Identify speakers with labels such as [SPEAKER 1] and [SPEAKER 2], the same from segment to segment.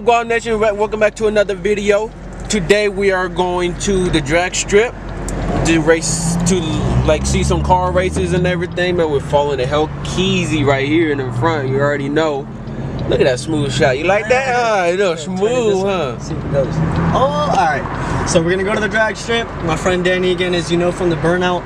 [SPEAKER 1] up, Guam Nation? Welcome back to another video. Today we are going to the drag strip to race, to like see some car races and everything. But we're following the Hellcat right here in the front. You already know. Look at that smooth shot. You like that? Huh? You know, smooth, huh?
[SPEAKER 2] See if it goes. Oh, alright. So we're gonna go to the drag strip. My friend Danny, again, as you know from the burnout,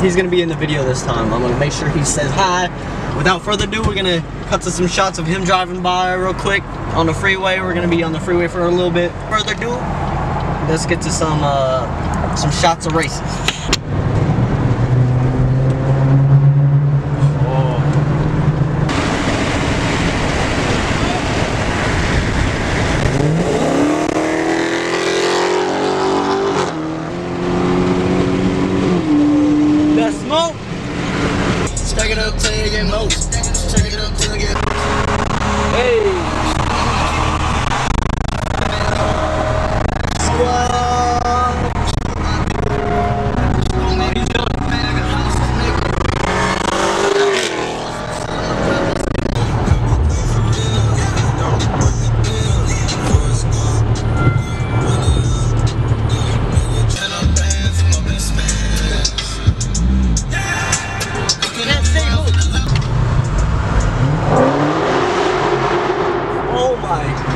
[SPEAKER 2] he's gonna be in the video this time. I'm gonna make sure he says hi. Without further ado, we're gonna cut to some shots of him driving by real quick on the freeway. We're gonna be on the freeway for a little bit. Further ado, let's get to some shots of races.
[SPEAKER 3] Stack it up till you get most. Stack it up till you get.
[SPEAKER 1] Hey!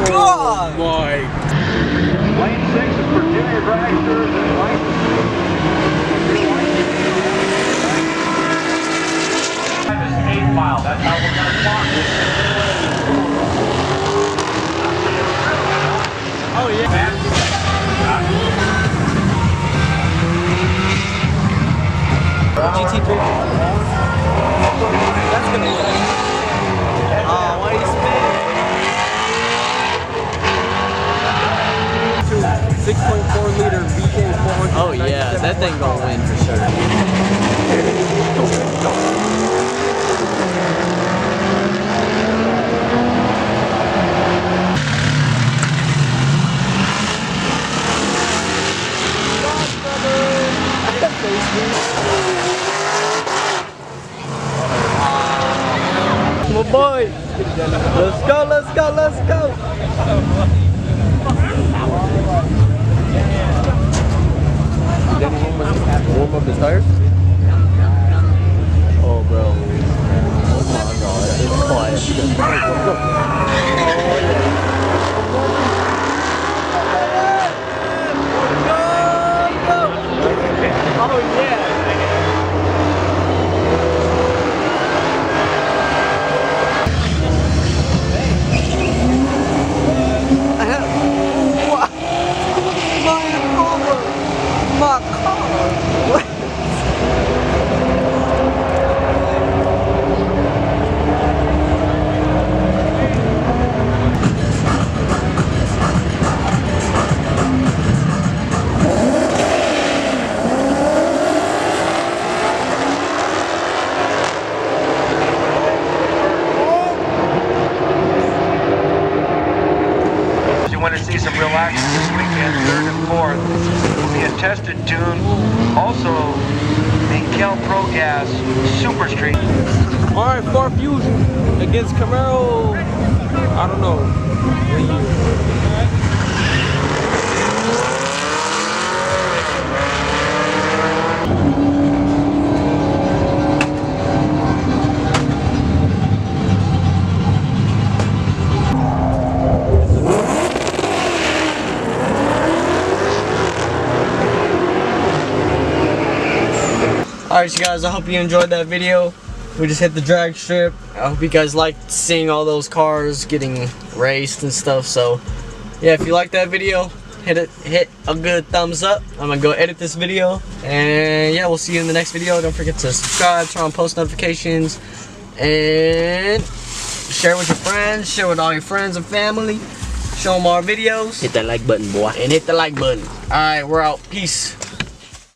[SPEAKER 2] God!
[SPEAKER 1] My.
[SPEAKER 4] Lane 6 is for junior dragsters and light. That is 8 mile. That's how we're going to clock it.
[SPEAKER 2] Oh yeah. GT3. That's gonna be. Oh, why you spin?
[SPEAKER 1] 6.4 liter V8 400.
[SPEAKER 2] Oh yeah, that thing gonna win for sure. My boy, let's go, let's go, let's go.
[SPEAKER 1] Warm up his tires?
[SPEAKER 2] Oh, bro. Oh my god, it's quiet. Oh, yeah. My car. What?
[SPEAKER 4] You want to see some real action this weekend, 3rd and 4th. Will be a tested tune. Also, the Kel Pro Gas Super Street.
[SPEAKER 1] Alright, Far Fusion against Camaro. I don't know. What year?
[SPEAKER 2] Alright, so guys, I hope you enjoyed that video. We just hit the drag strip. I hope you guys liked seeing all those cars getting raced and stuff. So yeah, if you liked that video, hit a good thumbs up. I'm gonna go edit this video, and yeah, we'll see you in the next video. Don't forget to subscribe, turn on post notifications, and share with your friends, share with all your friends and family. Show them our videos.
[SPEAKER 1] Hit that like button, boy.
[SPEAKER 2] And hit the like button. Alright, we're out. Peace.